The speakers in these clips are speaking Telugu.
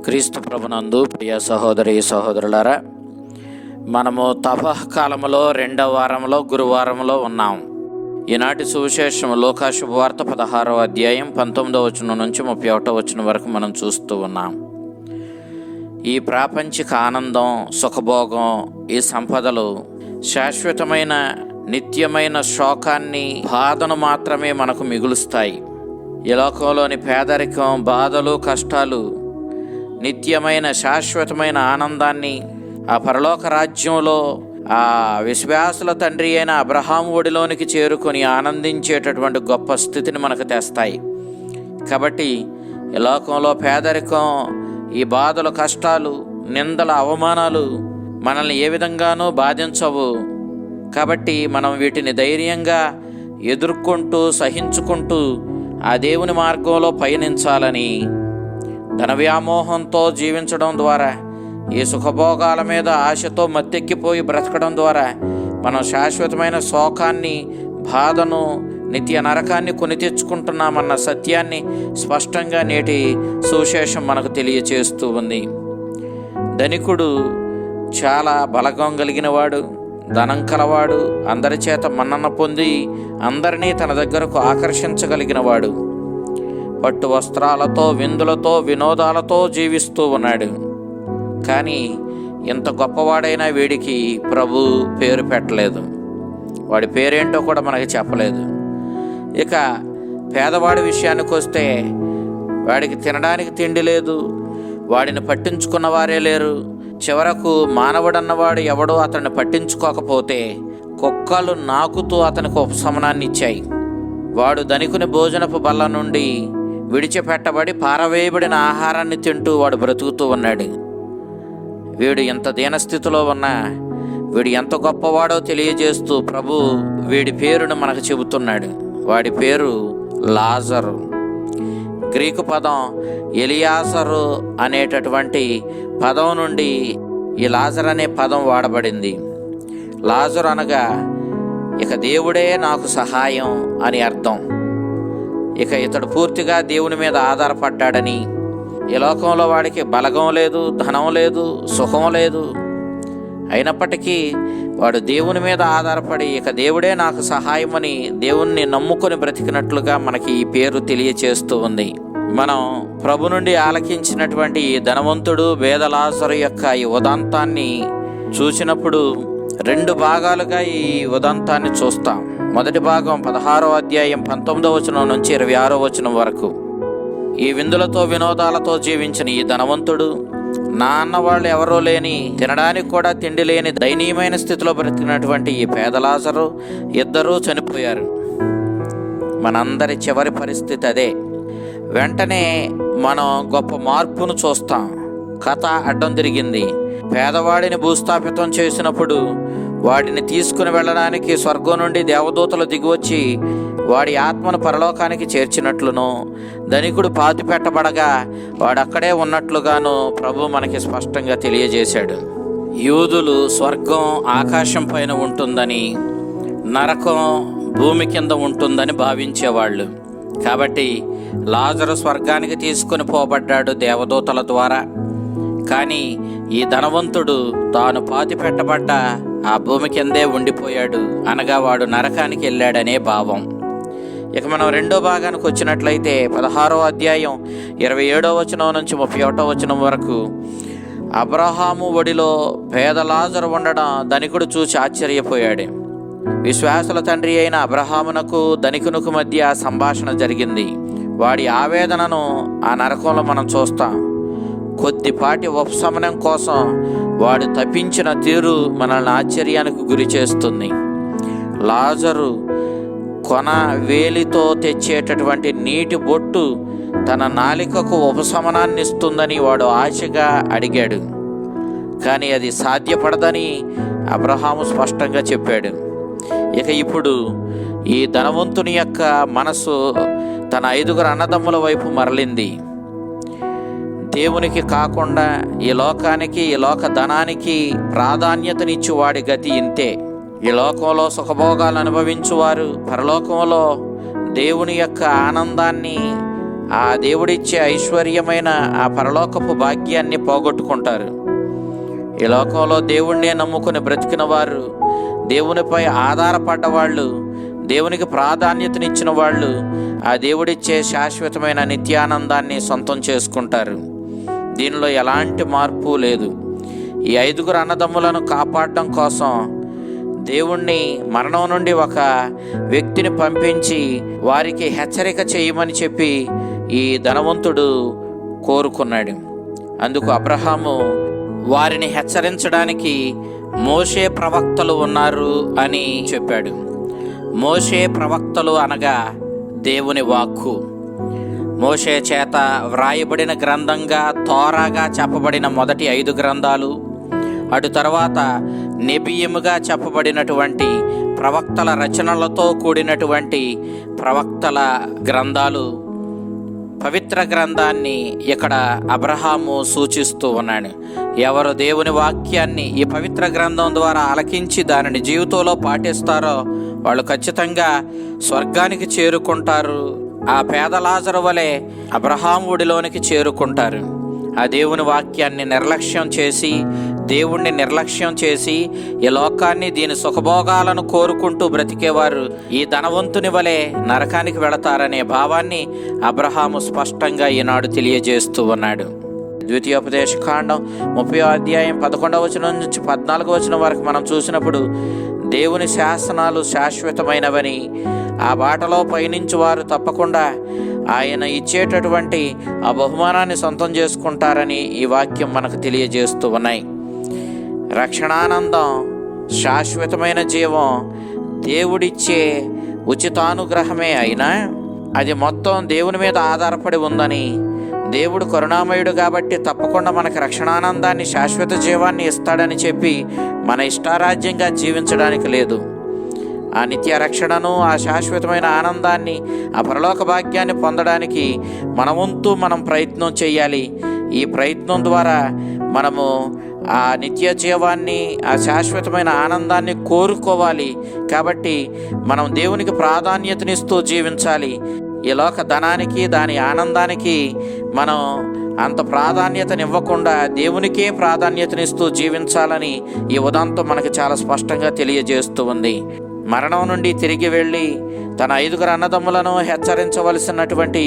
క్రీస్తు ప్రభునందు ప్రియ సహోదరి సహోదరులారా, మనము తపఃకాలములో 2వ వారంలో గురువారంలో ఉన్నాం. ఈనాటి సువిశేషం లూకా శుభవార్త 16వ అధ్యాయం 19వ వచనం నుంచి 31వ వచనం వరకు మనం చూస్తూ ఉన్నాం. ఈ ప్రాపంచిక ఆనందం, సుఖభోగం, ఈ సంపదలు శాశ్వతమైన నిత్యమైన శోకాన్ని, బాధను మాత్రమే మనకు మిగులుస్తాయి. ఈ లోకంలోని పేదరికం, బాధలు, కష్టాలు నిత్యమైన శాశ్వతమైన ఆనందాన్ని, ఆ పరలోక రాజ్యంలో ఆ విశ్వాసుల తండ్రి అయిన అబ్రహాము ఒడిలోనికి చేరుకొని ఆనందించేటటువంటి గొప్ప స్థితిని మనకు తెస్తాయి. కాబట్టి ఈ లోకంలో పేదరికం, ఈ బాధలు, కష్టాలు, నిందల, అవమానాలు మనల్ని ఏ విధంగానూ బాధించవు. కాబట్టి మనం వీటిని ధైర్యంగా ఎదుర్కొంటూ, సహించుకుంటూ ఆ దేవుని మార్గంలో పయనించాలని, ధన వ్యామోహంతో జీవించడం ద్వారా, ఈ సుఖభోగాల మీద ఆశతో మత్తెక్కిపోయి బ్రతకడం ద్వారా మనం శాశ్వతమైన శోకాన్ని, బాధను, నిత్య నరకాన్ని కొని తెచ్చుకుంటున్నామన్న సత్యాన్ని స్పష్టంగా నేటి సువిశేషం మనకు తెలియచేస్తూ ఉంది. ధనికుడు చాలా బలగం కలిగినవాడు, ధనం కలవాడు, అందరి చేత మన్నన పొంది అందరినీ తన దగ్గరకు ఆకర్షించగలిగినవాడు. పట్టు వస్త్రాలతో, విందులతో, వినోదాలతో జీవిస్తూ ఉన్నాడు. కానీ ఇంత గొప్పవాడైనా వీడికి ప్రభు పేరు పెట్టలేదు. వాడి పేరేంటో కూడా మనకి చెప్పలేదు. ఇక పేదవాడి విషయానికి వస్తే వాడికి తినడానికి తిండి లేదు, వాడిని పట్టించుకున్న వారే లేరు. చివరకు మానవుడన్నవాడు ఎవడో అతన్ని పట్టించుకోకపోతే కుక్కలు నాకుతూ అతనికి ఉపశమనాన్ని ఇచ్చాయి. వాడు ధనికుని భోజనపు బల్ల నుండి విడిచిపెట్టబడి పారవేయబడిన ఆహారాన్ని తింటూ వాడు బ్రతుకుతూ ఉన్నాడు. వీడు ఎంత దీనస్థితిలో ఉన్నా వీడు ఎంత గొప్పవాడో తెలియజేస్తూ ప్రభు వీడి పేరును మనకు చెబుతున్నాడు. వాడి పేరు లాజరు. గ్రీకు పదం ఎలియాసరు అనేటటువంటి పదం నుండి ఈ లాజర్ అనే పదం వాడబడింది. లాజరు అనగా ఇక దేవుడే నాకు సహాయం అని అర్థం. ఇక ఇతడు పూర్తిగా దేవుని మీద ఆధారపడ్డాడని, ఈ లోకంలో వాడికి బలగం లేదు, ధనం లేదు, సుఖం లేదు. అయినప్పటికీ వాడు దేవుని మీద ఆధారపడి ఇక దేవుడే నాకు సహాయం అని దేవుణ్ణి నమ్ముకొని బ్రతికినట్లుగా మనకి ఈ పేరు తెలియచేస్తూ ఉంది. మనం ప్రభు నుండి ఆలకించినటువంటి ఈ ధనవంతుడు పేద లాజరు యొక్క ఈ ఉదంతాన్ని చూసినప్పుడు 2 భాగాలుగా ఈ ఉదంతాన్ని చూస్తాం. మొదటి భాగం 16వ అధ్యాయం 19వ వచనం నుంచి 26వ వచనం వరకు. ఈ విందులతో, వినోదాలతో జీవించిన ఈ ధనవంతుడు, నా అన్న వాళ్ళు ఎవరో లేని, తినడానికి కూడా తిండి లేని దయనీయమైన స్థితిలో బ్రతికినటువంటి ఈ పేద లాజరు ఇద్దరూ చనిపోయారు. మనందరి చివరి పరిస్థితి అదే. వెంటనే మనం గొప్ప మార్పును చూస్తాం. కథ అడ్డం తిరిగింది. పేదవాడిని భూస్థాపితం చేసినప్పుడు వాడిని తీసుకుని వెళ్ళడానికి స్వర్గం నుండి దేవదూతలు దిగివచ్చి వాడి ఆత్మను పరలోకానికి చేర్చినట్లును, ధనికుడు పాతి పెట్టబడగా వాడక్కడే ఉన్నట్లుగాను ప్రభు మనకి స్పష్టంగా తెలియజేశాడు. యూదులు స్వర్గం ఆకాశం పైన ఉంటుందని, నరకం భూమి కింద ఉంటుందని భావించేవాళ్ళు. కాబట్టి లాజరు స్వర్గానికి తీసుకుని పోబడ్డాడు దేవదూతల ద్వారా. కానీ ఈ ధనవంతుడు తాను పాతి పెట్టబడ్డ ఆ భూమి కిందే ఉండిపోయాడు, అనగా వాడు నరకానికి వెళ్ళాడనే భావం. ఇక మనం 2వ భాగానికి వచ్చినట్లయితే 16వ అధ్యాయం 27వ వచనం నుంచి 31వ వచనం వరకు. అబ్రహాము ఒడిలో పేద లాజరు ఉండడం ధనికుడు చూసి ఆశ్చర్యపోయాడు. విశ్వాసుల తండ్రి అయిన అబ్రహామునకు ధనికునికి మధ్య సంభాషణ జరిగింది. వాడి ఆవేదనను ఆ నరకంలో మనం చూస్తాం. కొద్దిపాటి ఉపశమనం కోసం వాడు తప్పించిన తీరు మనల్ని ఆశ్చర్యానికి గురి చేస్తుంది. లాజరు కొన వేలితో తెచ్చేటటువంటి నీటి బొట్టు తన నాలికకు ఉపశమనాన్ని ఇస్తుందని వాడు ఆశగా అడిగాడు. కానీ అది సాధ్యపడదని అబ్రహాము స్పష్టంగా చెప్పాడు. ఇక ఇప్పుడు ఈ ధనవంతుని యొక్క మనసు తన 5 అన్నదమ్ముల వైపు మరలింది. దేవునికి కాకుండా ఈ లోకానికి, ఈ లోక ధనానికి ప్రాధాన్యతనిచ్చి వాడి గతి ఇంతే. ఈ లోకంలో సుఖభోగాలు అనుభవించువారు పరలోకంలో దేవుని యొక్క ఆనందాన్ని, ఆ దేవుడిచ్చే ఐశ్వర్యమైన ఆ పరలోకపు భాగ్యాన్ని పోగొట్టుకుంటారు. ఈ లోకంలో దేవుణ్ణే నమ్ముకుని బ్రతికిన వారు, దేవునిపై ఆధారపడ్డవాళ్ళు, దేవునికి ప్రాధాన్యతనిచ్చిన వాళ్ళు ఆ దేవుడిచ్చే శాశ్వతమైన నిత్యానందాన్ని సొంతం చేసుకుంటారు. దీనిలో ఎలాంటి మార్పు లేదు. ఈ 5 అన్నదమ్ములను కాపాడడం కోసం దేవుణ్ణి మరణం నుండి ఒక వ్యక్తిని పంపించి వారికి హెచ్చరిక చేయమని చెప్పి ఈ ధనవంతుడు కోరుకున్నాడు. అందుకు అబ్రహాము వారిని హెచ్చరించడానికి మోషే ప్రవక్తలు ఉన్నారు అని చెప్పాడు. మోషే ప్రవక్తలు అనగా దేవుని వాక్కు. మోషే చేత వ్రాయబడిన గ్రంథంగా తోరాగా చెప్పబడిన మొదటి 5 గ్రంథాలు, అటు తర్వాత నెబియముగా చెప్పబడినటువంటి ప్రవక్తల రచనలతో కూడినటువంటి ప్రవక్తల గ్రంథాలు, పవిత్ర గ్రంథాన్ని ఇక్కడ అబ్రహాము సూచిస్తూ ఉన్నాడు. ఎవరు దేవుని వాక్యాన్ని ఈ పవిత్ర గ్రంథం ద్వారా ఆలకించి దానిని జీవితంలో పాటిస్తారో వాళ్ళు ఖచ్చితంగా స్వర్గానికి చేరుకుంటారు. ఆ పేద లాజరు వలె అబ్రహాము ఒడిలోనికి చేరుకుంటారు. ఆ దేవుని వాక్యాన్ని నిర్లక్ష్యం చేసి, దేవుణ్ణి నిర్లక్ష్యం చేసి ఈ లోకాన్ని, దీని సుఖభోగాలను కోరుకుంటూ బ్రతికేవారు ఈ ధనవంతుని వలె నరకానికి వెళతారనే భావాన్ని అబ్రహాము స్పష్టంగా ఈనాడు తెలియజేస్తూ ఉన్నాడు. ద్వితీయోపదేశకాండం 30వ అధ్యాయం 11వ వచనం నుంచి 14వ వచనం వరకు మనం చూసినప్పుడు దేవుని శాసనాలు శాశ్వతమైనవని, ఆ బాటలో పయనించు వారు తప్పకుండా ఆయన ఇచ్చేటటువంటి ఆ బహుమానాన్ని సొంతం చేసుకుంటారని ఈ వాక్యం మనకు తెలియజేస్తూ ఉన్నాయి. రక్షణానందం, శాశ్వతమైన జీవం దేవుడిచ్చే ఉచితానుగ్రహమే అయినా అది మొత్తం దేవుని మీద ఆధారపడి ఉందని, దేవుడు కరుణామయుడు కాబట్టి తప్పకుండా మనకు రక్షణానందాన్ని, శాశ్వత జీవాన్ని ఇస్తాడని చెప్పి మన ఇష్టారాజ్యంగా జీవించడానికి లేదు. ఆ నిత్య రక్షణను, ఆ శాశ్వతమైన ఆనందాన్ని, ఆ పరలోక భాగ్యాన్ని పొందడానికి మన వంతు మనం ప్రయత్నం చేయాలి. ఈ ప్రయత్నం ద్వారా మనము ఆ నిత్య జీవాన్ని, ఆ శాశ్వతమైన ఆనందాన్ని కోరుకోవాలి. కాబట్టి మనం దేవునికి ప్రాధాన్యతనిస్తూ జీవించాలి. ఈ లోక ధనానికి, దాని ఆనందానికి మనం అంత ప్రాధాన్యతనివ్వకుండా దేవునికే ప్రాధాన్యతనిస్తూ జీవించాలని ఈ ఉదంతం మనకు చాలా స్పష్టంగా తెలియజేస్తూ ఉంది. మరణం నుండి తిరిగి వెళ్ళి తన 5 అన్నదమ్ములను హెచ్చరించవలసినటువంటి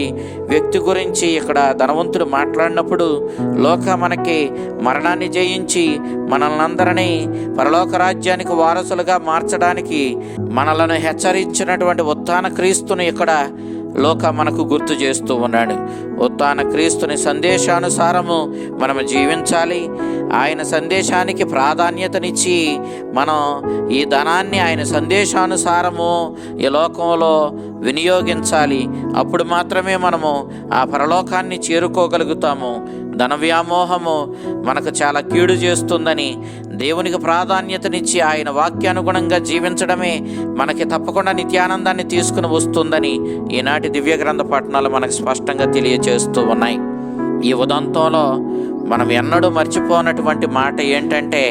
వ్యక్తి గురించి ఇక్కడ ధనవంతుడు మాట్లాడినప్పుడు, మనకి మరణాన్ని జయించి మనల్నందరినీ పరలోక రాజ్యానికి వారసులుగా మార్చడానికి మనలను హెచ్చరించినటువంటి ఉత్థాన క్రీస్తుని ఇక్కడ మనకు గుర్తు చేస్తూ ఉన్నాడు. ఉత్థాన క్రీస్తుని సందేశానుసారము మనము జీవించాలి. ఆయన సందేశానికి ప్రాధాన్యతనిచ్చి మనం ఈ ధనాన్ని ఆయన సందేశానుసారము ఈ లోకంలో వినియోగించాలి. అప్పుడు మాత్రమే మనము ఆ పరలోకాన్ని చేరుకోగలుగుతాము. ధన వ్యామోహము మనకు చాలా కీడు చేస్తుందని, దేవునికి ప్రాధాన్యతనిచ్చి ఆయన వాక్యానుగుణంగా జీవించడమే మనకి తప్పకుండా నిత్యానందాన్ని తీసుకుని వస్తుందని ఈనాటి దివ్య గ్రంథ పఠనాలు మనకు స్పష్టంగా తెలియజేస్తూ ఉన్నాయి. ఈ ఉదంతంలో మనం ఎన్నడూ మర్చిపోనటువంటి మాట ఏంటంటే,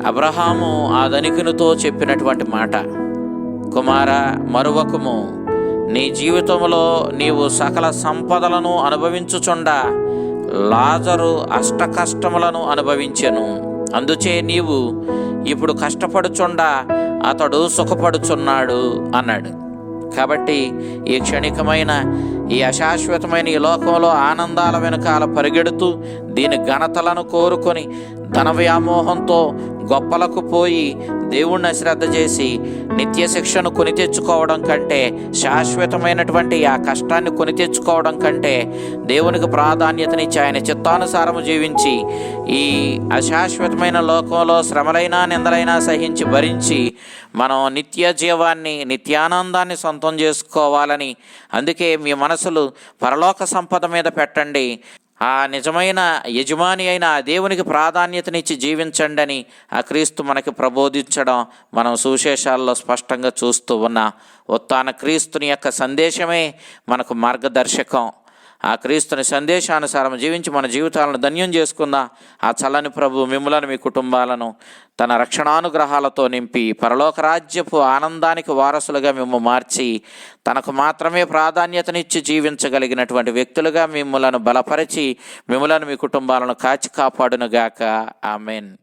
అబ్రహాము ఆ ధనికునితో చెప్పినటువంటి మాట, కుమారా, మరువకుము, నీ జీవితంలో నీవు సకల సంపదలను అనుభవించుచుండా లాజరు అష్ట కష్టములను అనుభవించెను. అందుచే నీవు ఇప్పుడు కష్టపడుచుండా అతడు సుఖపడుచున్నాడు అన్నాడు. కాబట్టి ఈ క్షణికమైన, ఈ అశాశ్వతమైన ఈ లోకంలో ఆనందాల వెనకాల పరిగెడుతూ దీని ఘనతలను కోరుకొని ధన వ్యామోహంతో గొప్పలకు పోయి దేవుణ్ణి అశ్రద్ధ చేసి నిత్య శిక్షను కొని తెచ్చుకోవడం కంటే, శాశ్వతమైనటువంటి ఆ కష్టాన్ని కొని తెచ్చుకోవడం కంటే దేవునికి ప్రాధాన్యతనిచ్చి ఆయన చిత్తానుసారము జీవించి ఈ అశాశ్వతమైన లోకంలో శ్రమలైనా నిందలైనా సహించి భరించి మనం నిత్య జీవాన్ని, నిత్యానందాన్ని సొంతం చేసుకోవాలని, అందుకే మీ మనసులు పరలోక సంపద మీద పెట్టండి, ఆ నిజమైన యజమాని అయిన ఆ దేవునికి ప్రాధాన్యతనిచ్చి జీవించండి అని ఆ క్రీస్తు మనకి ప్రబోధించడం మనం సువిశేషాల్లో స్పష్టంగా చూస్తూ ఉన్న ఉత్థాన క్రీస్తుని యొక్క సందేశమే మనకు మార్గదర్శకం. ఆ క్రీస్తుని సందేశానుసారం జీవించి మన జీవితాలను ధన్యం చేసుకుందాం. ఆ చల్లని ప్రభు మిమ్ములను మీ కుటుంబాలను తన రక్షణానుగ్రహాలతో నింపి పరలోక రాజ్యపు ఆనందానికి వారసులుగా మేము మార్చి తనకు మాత్రమే ప్రాధాన్యతనిచ్చి జీవించగలిగినటువంటి వ్యక్తులుగా మిమ్ములను బలపరిచి మిమ్ములను మీ కుటుంబాలను కాచి కాపాడునుగాక. ఆమెన్.